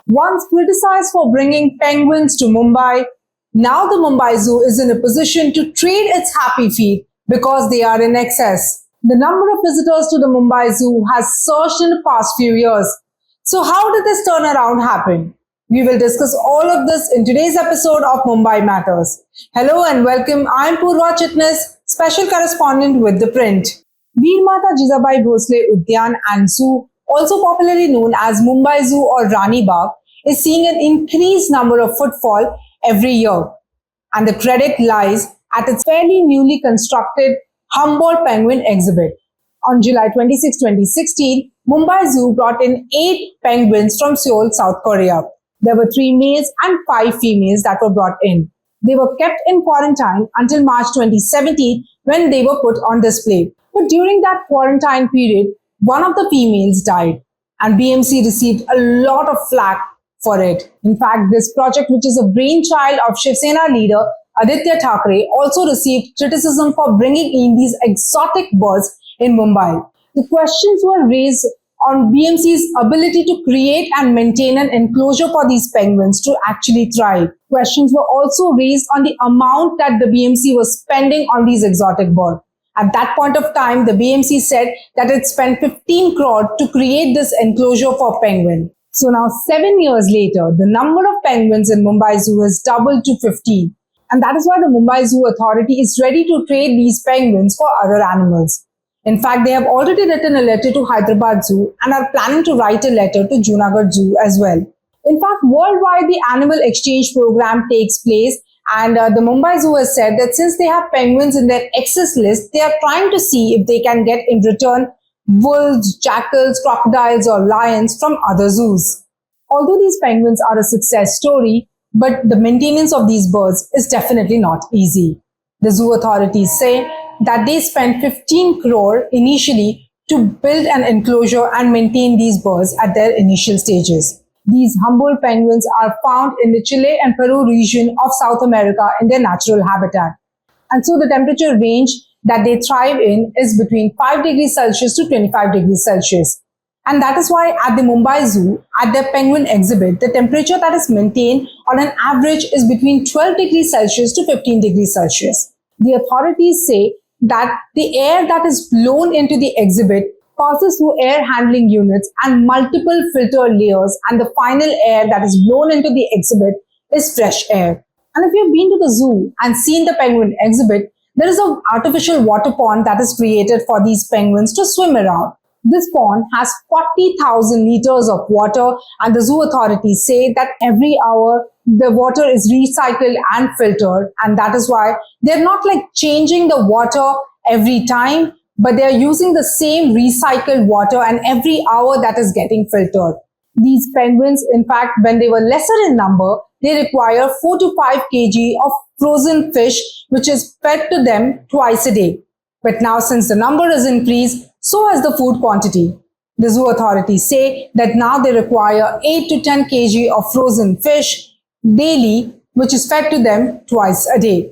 Once criticized for bringing penguins to Mumbai, now the Mumbai Zoo is in a position to trade its happy feet because they are in excess. The number of visitors to the Mumbai Zoo has surged in the past few years. So how did this turnaround happen? We will discuss all of this in today's episode of Mumbai Matters. Hello and welcome. I'm Purva Chitnis, special correspondent with ThePrint. Veer Mata Jizabai Bhosle Udyan and Zoo, also popularly known as Mumbai Zoo or Rani Baug, is seeing an increased number of footfall every year. And the credit lies at its fairly newly constructed Humboldt Penguin exhibit. On July 26, 2016, Mumbai Zoo brought in 8 penguins from Seoul, South Korea. There were 3 males and 5 females that were brought in. They were kept in quarantine until March 2017 when they were put on display. But during that quarantine period, one of the females died and BMC received a lot of flack for it. In fact, this project, which is a brainchild of Shiv Sena leader Aditya Thackeray, also received criticism for bringing in these exotic birds in Mumbai. The questions were raised on BMC's ability to create and maintain an enclosure for these penguins to actually thrive. Questions were also raised on the amount that the BMC was spending on these exotic birds. At that point of time, the BMC said that it spent 15 crore to create this enclosure for penguin. So now 7 years later, the number of penguins in Mumbai Zoo has doubled to 15. And that is why the Mumbai Zoo Authority is ready to trade these penguins for other animals. In fact, they have already written a letter to Hyderabad Zoo and are planning to write a letter to Junagadh Zoo as well. In fact, worldwide the animal exchange program takes place, and the Mumbai Zoo has said that since they have penguins in their excess list, they are trying to see if they can get in return wolves, jackals, crocodiles or lions from other zoos. Although these penguins are a success story, but the maintenance of these birds is definitely not easy. The zoo authorities say that they spent 15 crore initially to build an enclosure and maintain these birds at their initial stages. These Humboldt penguins are found in the Chile and Peru region of South America in their natural habitat. And so the temperature range that they thrive in is between 5 degrees Celsius to 25 degrees Celsius. And that is why at the Mumbai Zoo, at their penguin exhibit, the temperature that is maintained on an average is between 12 degrees Celsius to 15 degrees Celsius. The authorities say that the air that is blown into the exhibit passes through air handling units and multiple filter layers, and the final air that is blown into the exhibit is fresh air. And if you've been to the zoo and seen the penguin exhibit, there is an artificial water pond that is created for these penguins to swim around. This pond has 40,000 liters of water, and the zoo authorities say that every hour the water is recycled and filtered, and that is why they're not like changing the water every time, but they're using the same recycled water and every hour that is getting filtered. These penguins, in fact, when they were lesser in number, they require 4 to 5 kg of frozen fish, which is fed to them twice a day. But now since the number is increased, so has the food quantity. The zoo authorities say that now they require 8 to 10 kg of frozen fish daily, which is fed to them twice a day.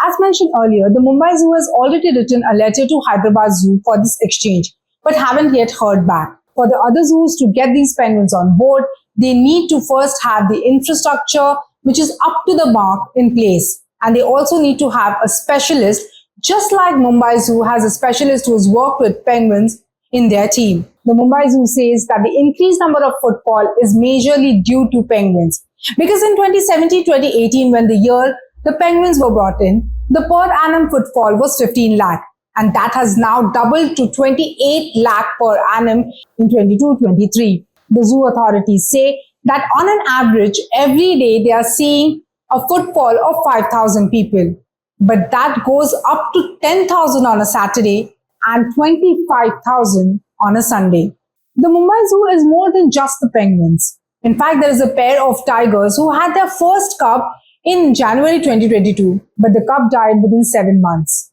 As mentioned earlier, the Mumbai Zoo has already written a letter to Hyderabad Zoo for this exchange, but haven't yet heard back. For the other zoos to get these penguins on board, they need to first have the infrastructure which is up to the mark in place. And they also need to have a specialist, just like Mumbai Zoo has a specialist who's worked with penguins in their team. The Mumbai Zoo says that the increased number of footfall is majorly due to penguins. Because in 2017-2018, when the penguins were brought in, the per annum footfall was 15 lakh. And that has now doubled to 28 lakh per annum in 22-23. The zoo authorities say that on an average, every day they are seeing a footfall of 5,000 people. But that goes up to 10,000 on a Saturday and 25,000 on a Sunday. The Mumbai Zoo is more than just the penguins. In fact, there is a pair of tigers who had their first cub in January 2022, but the cub died within 7 months.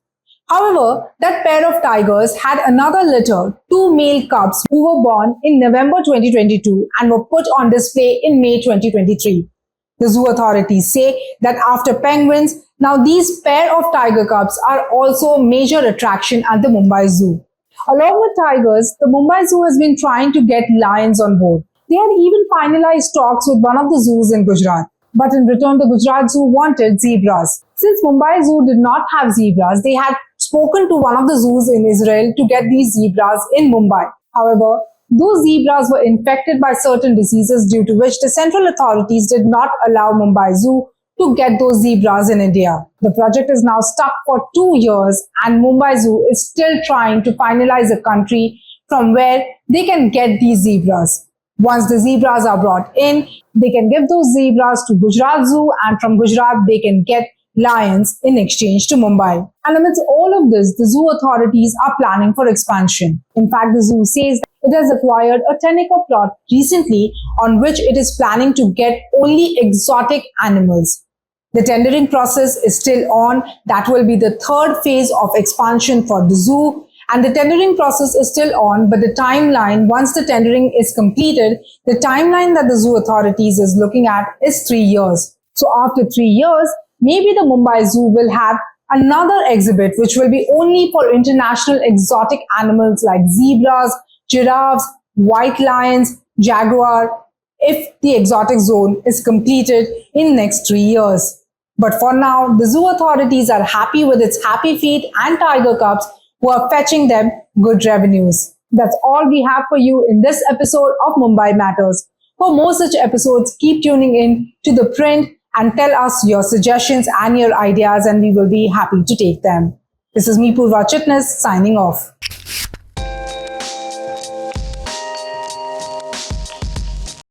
However, that pair of tigers had another litter, 2 male cubs who were born in November 2022 and were put on display in May 2023. The zoo authorities say that after penguins, now these pair of tiger cubs are also a major attraction at the Mumbai Zoo. Along with tigers, the Mumbai Zoo has been trying to get lions on board. They had even finalized talks with one of the zoos in Gujarat. But in return, the Gujarat Zoo wanted zebras. Since Mumbai Zoo did not have zebras, they had spoken to one of the zoos in Israel to get these zebras in Mumbai. However, those zebras were infected by certain diseases due to which the central authorities did not allow Mumbai Zoo to get those zebras in India. The project is now stuck for 2 years and Mumbai Zoo is still trying to finalize a country from where they can get these zebras. Once the zebras are brought in, they can give those zebras to Gujarat Zoo and from Gujarat they can get lions in exchange to Mumbai. And amidst all of this, the zoo authorities are planning for expansion. In fact, the zoo says it has acquired a 10-acre plot recently on which it is planning to get only exotic animals. The tendering process is still on. That will be the third phase of expansion for the zoo. And the tendering process is still on, but the timeline, once the tendering is completed, the timeline that the zoo authorities is looking at is 3 years. So after 3 years, maybe the Mumbai Zoo will have another exhibit which will be only for international exotic animals like zebras, giraffes, white lions, jaguar, if the exotic zone is completed in next 3 years. But for now, the zoo authorities are happy with its happy feet and tiger cubs who are fetching them good revenues. That's all we have for you in this episode of Mumbai Matters. For more such episodes, keep tuning in to The Print and tell us your suggestions and your ideas and we will be happy to take them. This is me, Purva Chitnis, signing off.